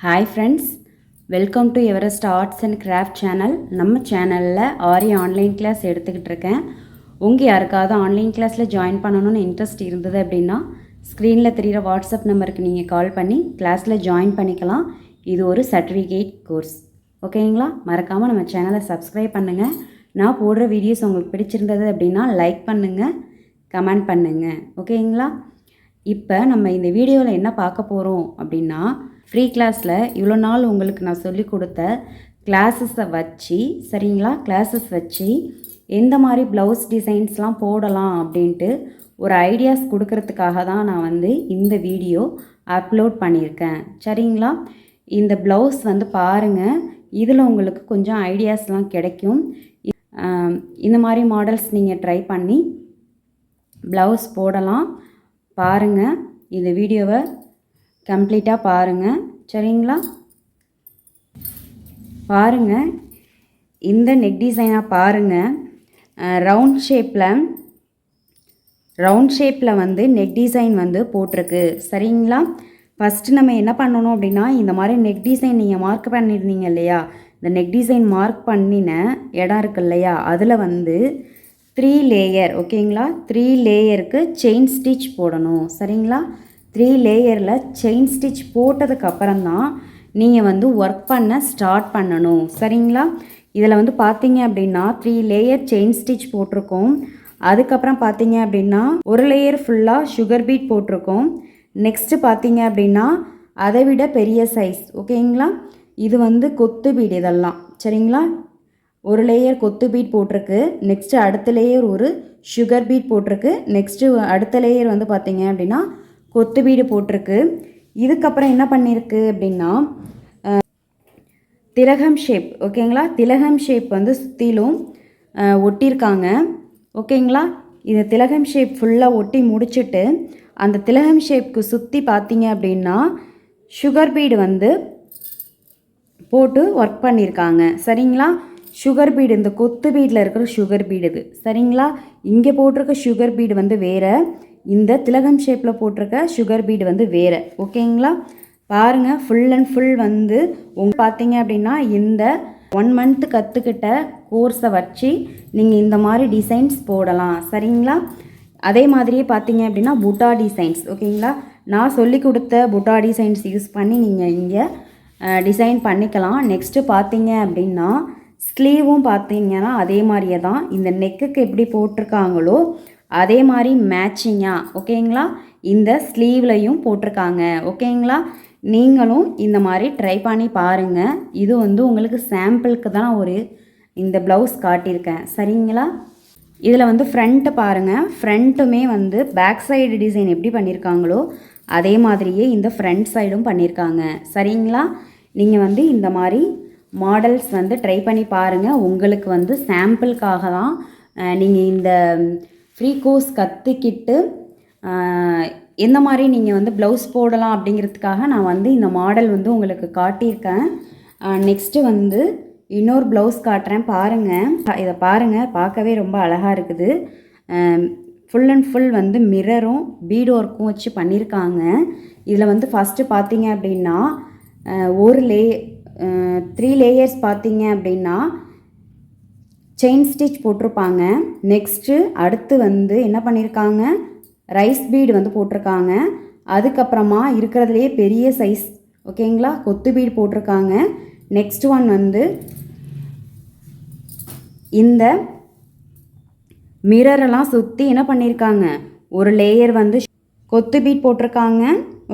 Hi friends, welcome to Everest arts and craft channel. நம்ம சேனலில் ஆரி online class எடுத்துக்கிட்டு இருக்கேன். உங்கள் யாருக்காவது ஆன்லைன் கிளாஸில் ஜாயின் பண்ணணும்னு இன்ட்ரெஸ்ட் இருந்தது அப்படின்னா ஸ்க்ரீனில் தெரிகிற வாட்ஸ்அப் நம்பருக்கு நீங்கள் கால் பண்ணி கிளாஸில் ஜாயின் பண்ணிக்கலாம். இது ஒரு சர்டிஃபிகேட் கோர்ஸ். ஓகேங்களா? மறக்காமல் நம்ம சேனலை சப்ஸ்கிரைப் பண்ணுங்கள். நான் போடுற வீடியோஸ் உங்களுக்கு பிடிச்சிருந்தது அப்படின்னா லைக் பண்ணுங்கள், கமெண்ட் பண்ணுங்கள். ஓகேங்களா? இப்போ நம்ம இந்த வீடியோவில் என்ன பார்க்க போகிறோம் அப்படின்னா, ஃப்ரீ கிளாஸில் இவ்வளோ நாள் உங்களுக்கு நான் சொல்லி கொடுத்த கிளாஸஸை வச்சு, சரிங்களா, கிளாஸஸ் வச்சு எந்த மாதிரி ப்ளவுஸ் டிசைன்ஸ்லாம் போடலாம் அப்படின்ட்டு ஒரு ஐடியாஸ் கொடுக்கறதுக்காக தான் நான் இந்த வீடியோ அப்லோட் பண்ணியிருக்கேன். சரிங்களா? இந்த ப்ளவுஸ் பாருங்கள், இதில் உங்களுக்கு கொஞ்சம் ஐடியாஸ்லாம் கிடைக்கும். இந்த மாதிரி மாடல்ஸ் நீங்கள் ட்ரை பண்ணி ப்ளவுஸ் போடலாம். பாருங்கள், இந்த வீடியோவை கம்ப்ளீட்டாக பாருங்கள். சரிங்களா? பாருங்கள், இந்த நெக் டிசைனாக பாருங்கள். ரவுண்ட் ஷேப்பில் நெக் டிசைன் போட்டிருக்கு. சரிங்களா? ஃபஸ்ட்டு நம்ம என்ன பண்ணணும் அப்படின்னா, இந்த மாதிரி நெக் டிசைன் நீங்கள் மார்க் பண்ணியிருந்தீங்க இல்லையா, இந்த நெக் டிசைன் மார்க் பண்ணின இடம் இருக்கு இல்லையா, அதில் 3 லேயர், ஓகேங்களா, 3 லேயருக்கு செயின் ஸ்டிச் போடணும். சரிங்களா? 3 லேயரில் செயின் ஸ்டிச் போட்டதுக்கப்புறம் தான் நீங்கள் ஒர்க் பண்ண ஸ்டார்ட் பண்ணணும். சரிங்களா? இதில் பார்த்தீங்க அப்படின்னா 3 லேயர் செயின் ஸ்டிச் போட்டிருக்கோம். அதுக்கப்புறம் பார்த்தீங்க அப்படின்னா ஒரு லேயர் ஃபுல்லாக சுகர் பீட் போட்டிருக்கோம். நெக்ஸ்ட்டு பார்த்தீங்க அப்படின்னா அதை விட பெரிய சைஸ், ஓகேங்களா, இது கொத்து பீட். இதெல்லாம் சரிங்களா? ஒரு லேயர் கொத்து பீட் போட்டிருக்கு. நெக்ஸ்ட்டு அடுத்த லேயர் ஒரு சுகர் பீட் போட்டிருக்கு. நெக்ஸ்ட்டு அடுத்த லேயர் பார்த்தீங்க அப்படின்னா கொத்து பீடு போட்டிருக்கு. இதுக்கப்புறம் என்ன பண்ணியிருக்கு அப்படின்னா திலகம் ஷேப், ஓகேங்களா, திலகம் ஷேப் சுற்றிலும் ஒட்டியிருக்காங்க. ஓகேங்களா? இந்த திலகம் ஷேப் ஃபுல்லாக ஒட்டி முடிச்சுட்டு அந்த திலகம் ஷேப்க்கு சுற்றி பார்த்தீங்க அப்படின்னா சுகர் பீடு போட்டு ஒர்க் பண்ணியிருக்காங்க. சரிங்களா? சுகர் பீடு, இந்த கொத்து பீடில் இருக்கிற சுகர் பீடு இது. சரிங்களா? இங்கே போட்டிருக்க சுகர் பீடு வேறு, இந்த திலகம் ஷேப்பில் போட்டிருக்க சுகர் பீடு வேறு. ஓகேங்களா? பாருங்கள், ஃபுல் அண்ட் ஃபுல் பார்த்தீங்க அப்படின்னா இந்த 1 மந்த் கற்றுக்கிட்ட கோர்ஸை வச்சு நீங்கள் இந்த மாதிரி டிசைன்ஸ் போடலாம். சரிங்களா? அதே மாதிரியே பார்த்தீங்க அப்படின்னா புட்டா டிசைன்ஸ், ஓகேங்களா, நான் சொல்லி கொடுத்த புட்டா டிசைன்ஸ் யூஸ் பண்ணி நீங்கள் இங்கே டிசைன் பண்ணிக்கலாம். நெக்ஸ்ட்டு பார்த்தீங்க அப்படின்னா ஸ்லீவும் பார்த்தீங்கன்னா அதே மாதிரியே தான், இந்த நெக்குக்கு எப்படி போட்டிருக்காங்களோ அதே மாதிரி மேட்சிங்காக, ஓகேங்களா, இந்த ஸ்லீவ்லையும் போட்டிருக்காங்க. ஓகேங்களா? நீங்களும் இந்த மாதிரி ட்ரை பண்ணி பாருங்கள். இது உங்களுக்கு சாம்பிளுக்கு தான் இந்த ப்ளவுஸ் காட்டியிருக்கேன். சரிங்களா? இதில் ஃப்ரண்ட்டு பாருங்கள். ஃப்ரண்ட்டுமே பேக் சைடு டிசைன் எப்படி பண்ணியிருக்காங்களோ அதே மாதிரியே இந்த ஃப்ரண்ட் சைடும் பண்ணியிருக்காங்க. சரிங்களா? நீங்கள் இந்த மாதிரி மாடல்ஸ் ட்ரை பண்ணி பாருங்கள். உங்களுக்கு சாம்பிளுக்காக தான் நீங்கள் இந்த ஃப்ரீ கோர்ஸ் கற்றுக்கிட்டு எந்த மாதிரி நீங்கள் ப்ளவுஸ் போடலாம் அப்படிங்கிறதுக்காக நான் இந்த மாடல் உங்களுக்கு காட்டியிருக்கேன். நெக்ஸ்ட்டு இன்னொரு ப்ளவுஸ் காட்டுறேன். பாருங்கள், இதை பாருங்கள், பார்க்கவே ரொம்ப அழகாக இருக்குது. ஃபுல் அண்ட் ஃபுல் மிரரும் பீட் ஒர்க்கும் வச்சு பண்ணியிருக்காங்க. இதில் ஃபஸ்ட்டு பார்த்தீங்க அப்படின்னா ஒரு 3 லேயர்ஸ் பார்த்தீங்க அப்படின்னா செயின் ஸ்டிச் போட்டிருப்பாங்க. நெக்ஸ்ட்டு அடுத்து என்ன பண்ணியிருக்காங்க, ரைஸ் பீடு போட்டிருக்காங்க. அதுக்கப்புறமா இருக்கிறதுலையே பெரிய சைஸ், ஓகேங்களா, கொத்து பீடு போட்டிருக்காங்க. நெக்ஸ்ட் ஒன் இந்த மிரரெல்லாம் சுற்றி என்ன பண்ணியிருக்காங்க, ஒரு லேயர் கொத்து பீட் போட்டிருக்காங்க.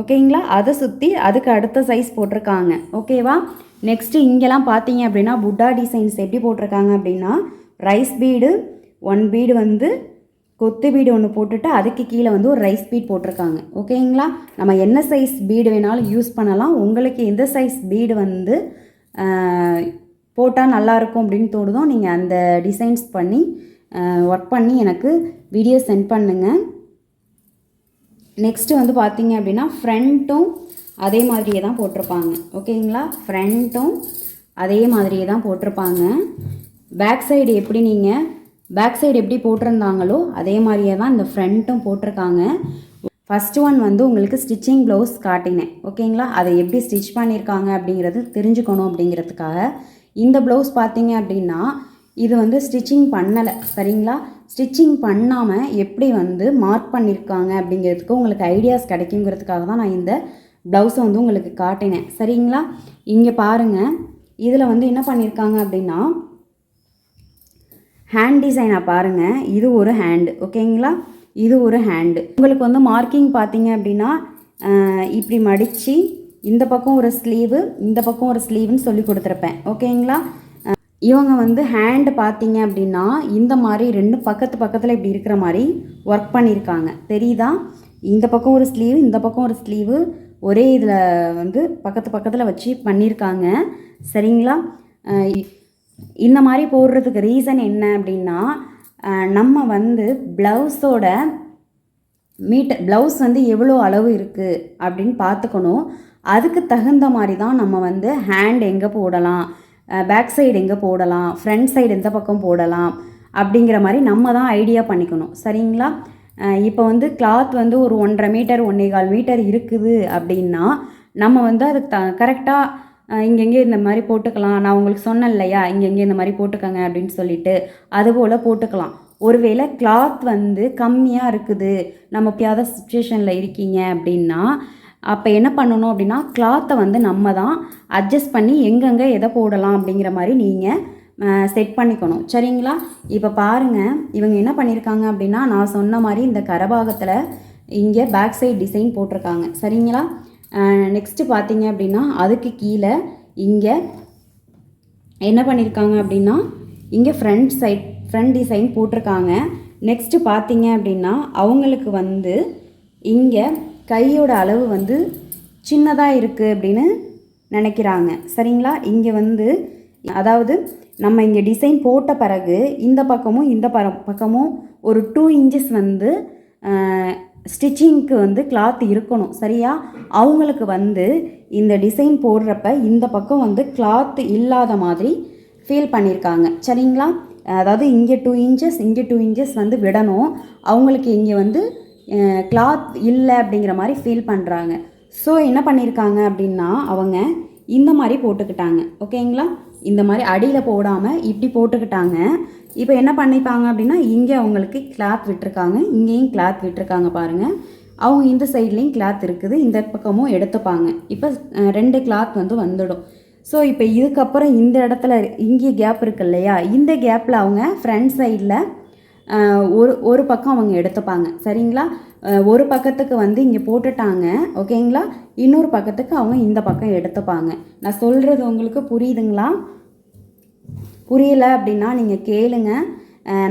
ஓகேங்களா? அதை சுற்றி அதுக்கு அடுத்த சைஸ் போட்டிருக்காங்க. ஓகேவா? நெக்ஸ்ட்டு இங்கெல்லாம் பார்த்தீங்க அப்படின்னா புட்டா டிசைன்ஸ் எப்படி போட்டிருக்காங்க அப்படின்னா ரைஸ் பீடு 1 பீடு கொத்து பீடு ஒன்று போட்டுட்டு அதுக்கு கீழே ஒரு ரைஸ் பீட் போட்டிருக்காங்க. ஓகேங்களா? நம்ம என்ன சைஸ் பீடு வேணாலும் யூஸ் பண்ணலாம். உங்களுக்கு எந்த சைஸ் பீடு போட்டால் நல்லாயிருக்கும் அப்படின்னு தோணுதோ நீங்கள் அந்த டிசைன்ஸ் பண்ணி ஒர்க் பண்ணி எனக்கு வீடியோ சென்ட் பண்ணுங்கள். நெக்ஸ்ட்டு பார்த்தீங்க அப்படின்னா ஃப்ரண்ட்டும் அதே மாதிரியே தான் போட்டிருப்பாங்க. ஓகேங்களா? ஃப்ரண்ட்டும் அதே மாதிரியே தான் போட்டிருப்பாங்க. பேக் சைடு எப்படி போட்டிருந்தாங்களோ அதே மாதிரியே தான் இந்த ஃப்ரண்ட்டும் போட்டிருக்காங்க. ஃபஸ்ட்டு ஒன் வந்து உங்களுக்கு ஸ்டிச்சிங் ப்ளவுஸ் காட்டினேன். ஓகேங்களா? அதை எப்படி ஸ்டிச் பண்ணியிருக்காங்க அப்படிங்கிறது தெரிஞ்சுக்கணும் அப்படிங்கிறதுக்காக. இந்த ப்ளவுஸ் பார்த்தீங்க அப்படின்னா இது வந்து ஸ்டிச்சிங் பண்ணலை. சரிங்களா? ஸ்டிச்சிங் பண்ணாமல் எப்படி வந்து மார்க் பண்ணியிருக்காங்க அப்படிங்கிறதுக்கு உங்களுக்கு ஐடியாஸ் கிடைக்குங்கிறதுக்காக தான் நான் இந்த ப்ளவுஸை வந்து உங்களுக்கு காட்டினேன். சரிங்களா? இங்கே பாருங்கள், இதில் வந்து என்ன பண்ணியிருக்காங்க அப்படின்னா ஹேண்ட் டிசைனை பாருங்கள். இது ஒரு ஹேண்டு. ஓகேங்களா? இது ஒரு ஹேண்டு. உங்களுக்கு வந்து மார்க்கிங் பார்த்தீங்க அப்படின்னா இப்படி மடித்து இந்த பக்கம் ஒரு ஸ்லீவு, இந்த பக்கம் ஒரு ஸ்லீவுன்னு சொல்லி கொடுத்துருப்பேன். ஓகேங்களா? இவங்க வந்து ஹேண்டு பார்த்தீங்க அப்படின்னா இந்த மாதிரி ரெண்டு பக்கத்தில் இப்படி இருக்கிற மாதிரி ஒர்க் பண்ணியிருக்காங்க. தெரியுதா? இந்த பக்கம் ஒரு ஸ்லீவ், இந்த பக்கம் ஒரு ஸ்லீவு ஒரே இதில் வந்து பக்கத்தில் வச்சு பண்ணியிருக்காங்க. சரிங்களா? இந்த மாதிரி போடுறதுக்கு ரீசன் என்ன அப்படின்னா நம்ம வந்து ப்ளவுஸோட ப்ளவுஸ் வந்து எவ்வளோ அளவு இருக்குது அப்படின்னு பார்த்துக்கணும். அதுக்கு தகுந்த மாதிரி தான் நம்ம வந்து ஹேண்ட் எங்கே போடலாம், பேக் சைடு எங்கே போடலாம், ஃப்ரண்ட் சைடு எந்த பக்கம் போடலாம் அப்படிங்கிற மாதிரி நம்ம தான் ஐடியா பண்ணிக்கணும். சரிங்களா? இப்போ வந்து கிளாத் வந்து ஒரு 1.5 மீட்டர் 1.25 மீட்டர் இருக்குது அப்படின்னா நம்ம வந்து அதுக்கு கரெக்டாக இங்கெங்கே இந்த மாதிரி போட்டுக்கலாம். நான் உங்களுக்கு சொன்னேன் இல்லையா, இங்கெங்கே இந்த மாதிரி போட்டுக்கோங்க அப்படின்னு சொல்லிட்டு, அதுபோல் போட்டுக்கலாம். ஒருவேளை கிளாத் வந்து கம்மியாக இருக்குது, நம்ம எப்பயாவது சுச்சுவேஷனில் இருக்கீங்க அப்படின்னா அப்போ என்ன பண்ணணும் அப்படின்னா கிளாத்தை வந்து நம்ம தான் அட்ஜஸ்ட் பண்ணி எங்கெங்கே எதை போடலாம் அப்படிங்கிற மாதிரி நீங்கள் செட் பண்ணிக்கணும். சரிங்களா? இப்போ பாருங்கள், இவங்க என்ன பண்ணியிருக்காங்க அப்படின்னா நான் சொன்ன மாதிரி இந்த கரபாகத்தில் இங்கே பேக் சைடு டிசைன் போட்டிருக்காங்க. சரிங்களா? நெக்ஸ்ட்டு பார்த்தீங்க அப்படின்னா அதுக்கு கீழே இங்கே என்ன பண்ணியிருக்காங்க அப்படின்னா இங்கே ஃப்ரண்ட் டிசைன் போட்டிருக்காங்க. நெக்ஸ்ட்டு பார்த்தீங்க அப்படின்னா அவங்களுக்கு வந்து இங்கே கையோட அளவு வந்து சின்னதாக இருக்குது அப்படின்னு நினைக்கிறாங்க. சரிங்களா? இங்கே வந்து அதாவது நம்ம இங்கே டிசைன் போட்ட பிறகு இந்த பக்கமும் இந்த பக்கமும் ஒரு 2 இன்ச்சஸ் வந்து ஸ்டிச்சிங்க்கு வந்து கிளாத் இருக்கணும். சரியா? அவங்களுக்கு வந்து இந்த டிசைன் போடுறப்ப இந்த பக்கம் வந்து கிளாத் இல்லாத மாதிரி ஃபீல் பண்ணியிருக்காங்க. சரிங்களா? அதாவது இங்கே 2 இன்ச்சஸ் இங்கே 2 இன்ச்சஸ் வந்து விடணும். அவங்களுக்கு இங்கே வந்து கிளாத் இல்லை அப்படிங்கிற மாதிரி ஃபீல் பண்ணுறாங்க. ஸோ என்ன பண்ணியிருக்காங்க அப்படின்னா அவங்க இந்த மாதிரி போட்டுக்கிட்டாங்க. ஓகேங்களா? இந்த மாதிரி அடியில் போடாமல் இப்படி போட்டுக்கிட்டாங்க. இப்போ என்ன பண்ணிப்பாங்க அப்படின்னா இங்கே அவங்களுக்கு கிளாத் விட்டுருக்காங்க, இங்கேயும் கிளாத் விட்டுருக்காங்க பாருங்கள். அவங்க இந்த சைட்லேயும் கிளாத் இருக்குது, இந்த பக்கமும் எடுத்துப்பாங்க. இப்போ 2 கிளாத் வந்து வந்துடும். ஸோ இப்போ இதுக்கப்புறம் இந்த இடத்துல இங்கே கேப் இருக்கு இல்லையா, இந்த கேப்பில் அவங்க ஃப்ரண்ட் சைடில் ஒரு பக்கம் அவங்க எடுத்துப்பாங்க. சரிங்களா? ஒரு பக்கத்துக்கு வந்து இங்கே போட்டுட்டாங்க. ஓகேங்களா? இன்னொரு பக்கத்துக்கு அவங்க இந்த பக்கம் எடுத்துப்பாங்க. நான் சொல்கிறது உங்களுக்கு புரியுதுங்களா? புரியலை அப்படின்னா நீங்கள் கேளுங்க.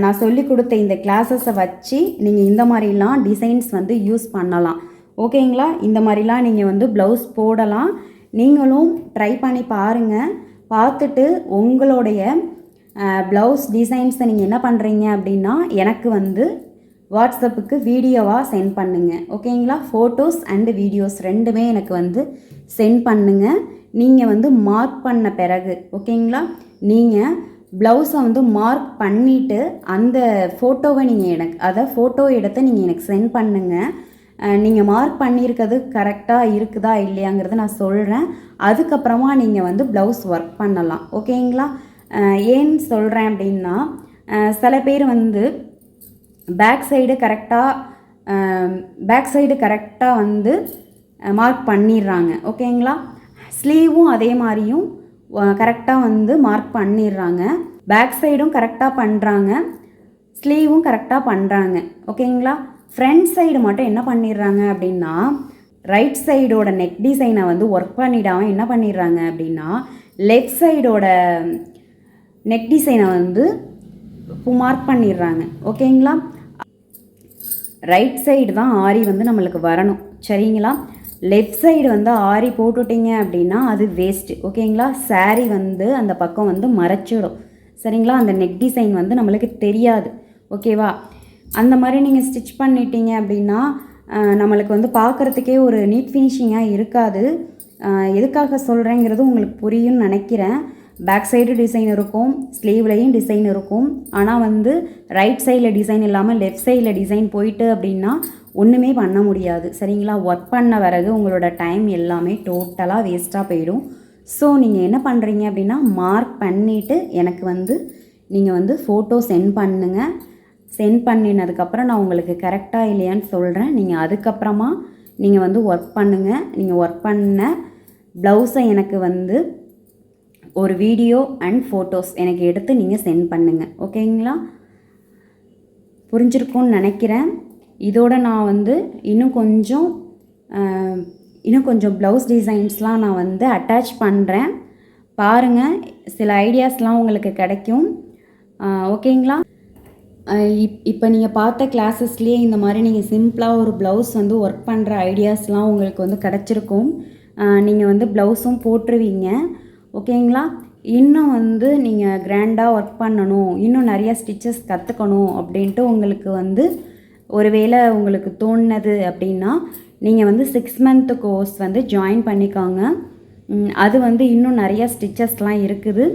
நான் சொல்லி கொடுத்த இந்த கிளாஸஸை வச்சு நீங்கள் இந்த மாதிரிலாம் டிசைன்ஸ் வந்து யூஸ் பண்ணலாம். ஓகேங்களா? இந்த மாதிரிலாம் நீங்கள் வந்து ப்ளவுஸ் போடலாம். நீங்களும் ட்ரை பண்ணி பாருங்கள். பார்த்துட்டு உங்களுடைய ப்ளவுஸ் டிசைன்ஸை நீங்கள் என்ன பண்ணுறீங்க அப்படின்னா எனக்கு வந்து வாட்ஸ்அப்புக்கு வீடியோவாக சென்ட் பண்ணுங்கள். ஓகேங்களா? ஃபோட்டோஸ் அண்டு வீடியோஸ் ரெண்டுமே எனக்கு வந்து சென்ட் பண்ணுங்கள். நீங்கள் வந்து மார்க் பண்ண பிறகு ஓகேங்களா, நீங்கள் ப்ளவுஸை வந்து மார்க் பண்ணிவிட்டு அந்த ஃபோட்டோவை நீங்கள் ஃபோட்டோ எடுத்து நீங்கள் எனக்கு சென்ட் பண்ணுங்கள். நீங்கள் மார்க் பண்ணியிருக்கிறது கரெக்டாக இருக்குதா இல்லையாங்கிறத நான் சொல்கிறேன். அதுக்கப்புறமா நீங்கள் வந்து ப்ளவுஸ் ஒர்க் பண்ணலாம். ஓகேங்களா? ஏன்னு சொல்கிறேன் அப்படின்னா சில பேர் வந்து பேக் சைடு கரெக்டாக வந்து மார்க் பண்ணிடுறாங்க. ஓகேங்களா? ஸ்லீவும் அதே மாதிரியும் கரெக்டாக வந்து மார்க் பண்ணிடுறாங்க. பேக் சைடும் கரெக்டாக பண்ணுறாங்க, ஸ்லீவும் கரெக்டாக பண்ணுறாங்க. ஓகேங்களா? ஃப்ரண்ட் சைடு மட்டும் என்ன பண்ணிடுறாங்க அப்படின்னா ரைட் சைடோட நெக் டிசைனை வந்து ஒர்க் பண்ணிடாமல் என்ன பண்ணிடுறாங்க அப்படின்னா லெஃப்ட் சைடோட நெக் டிசைனை வந்து மார்க் பண்ணிடுறாங்க. ஓகேங்களா? ரைட் சைடு தான் ஆரி வந்து நம்மளுக்கு வரணும். சரிங்களா? லெஃப்ட் சைடு வந்து ஆரி போட்டுட்டிங்க அப்படின்னா அது வேஸ்ட்டு. ஓகேங்களா? சாரீ வந்து அந்த பக்கம் வந்து மறைச்சிடும். சரிங்களா? அந்த நெக் டிசைன் வந்து நம்மளுக்கு தெரியாது. ஓகேவா? அந்த மாதிரி நீங்கள் ஸ்டிச் பண்ணிட்டீங்க அப்படின்னா நம்மளுக்கு வந்து பார்க்குறதுக்கே ஒரு நீட் ஃபினிஷிங்காக இருக்காது. எதுக்காக சொல்கிறேங்கிறது உங்களுக்கு புரியும்னு நினைக்கிறேன். பேக் சைடு டிசைன் இருக்கும், ஸ்லீவ்லேயும் டிசைன் இருக்கும். ஆனால் வந்து ரைட் சைடில் டிசைன் இல்லாமல் லெஃப்ட் சைடில் டிசைன் போயிட்டு அப்படின்னா ஒன்றுமே பண்ண முடியாது. சரிங்களா? ஒர்க் பண்ண பிறகு உங்களோட டைம் எல்லாமே டோட்டலாக வேஸ்ட்டாக போயிடும். ஸோ நீங்கள் என்ன பண்ணுறீங்க அப்படின்னா மார்க் பண்ணிவிட்டு எனக்கு வந்து நீங்கள் வந்து ஃபோட்டோ சென்ட் பண்ணுங்கள். சென்ட் பண்ணினதுக்கப்புறம் நான் உங்களுக்கு கரெக்டாக இல்லையான்னு சொல்கிறேன். நீங்கள் அதுக்கப்புறமா நீங்கள் வந்து ஒர்க் பண்ணுங்கள். நீங்கள் ஒர்க் பண்ண ப்ளவுஸை எனக்கு வந்து ஒரு வீடியோ அண்ட் ஃபோட்டோஸ் எனக்கு எடுத்து நீங்கள் சென்ட் பண்ணுங்கள். ஓகேங்களா? புரிஞ்சிருக்கும்னு நினைக்கிறேன். இதோட நான் வந்து இன்னும் கொஞ்சம் ப்ளவுஸ் டிசைன்ஸ்லாம் நான் வந்து அட்டாச் பண்ணுறேன். பாருங்கள், சில ஐடியாஸ்லாம் உங்களுக்கு கிடைக்கும். ஓகேங்களா? இப்போ நீங்கள் பார்த்த கிளாஸஸ்லேயே இந்த மாதிரி நீங்கள் சிம்பிளாக ஒரு ப்ளவுஸ் வந்து ஒர்க் பண்ணுற ஐடியாஸ்லாம் உங்களுக்கு வந்து கிடச்சிருக்கும். நீங்கள் வந்து ப்ளவுஸும் போட்டுருவீங்க. ஓகேங்களா? இன்னும் வந்து நீங்கள் கிராண்டாக ஒர்க் பண்ணணும், இன்னும் நிறைய ஸ்டிச்சஸ் கற்றுக்கணும் அப்படின்ட்டு உங்களுக்கு வந்து ஒருவேளை உங்களுக்கு தோணுனது அப்படின்னா நீங்கள் வந்து 6 மந்த் கோர்ஸ் வந்து ஜாயின் பண்ணிக்கோங்க. அது வந்து இன்னும் நிறைய ஸ்டிச்சஸ்லாம் இருக்குது.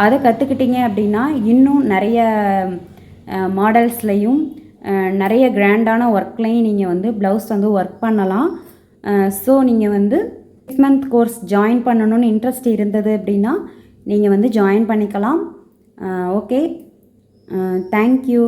அதை கற்றுக்கிட்டீங்க அப்படின்னா இன்னும் நிறைய மாடல்ஸ்லையும் நிறைய கிராண்டான ஒர்க்லையும் நீங்கள் வந்து ப்ளவுஸ் வந்து ஒர்க் பண்ணலாம். ஸோ நீங்கள் வந்து 6 மந்த் கோர்ஸ் ஜாயின் பண்ணணும்னு இன்ட்ரெஸ்ட் இருந்தது அப்படின்னா நீங்கள் வந்து ஜாயின் பண்ணிக்கலாம். Okay, thank you.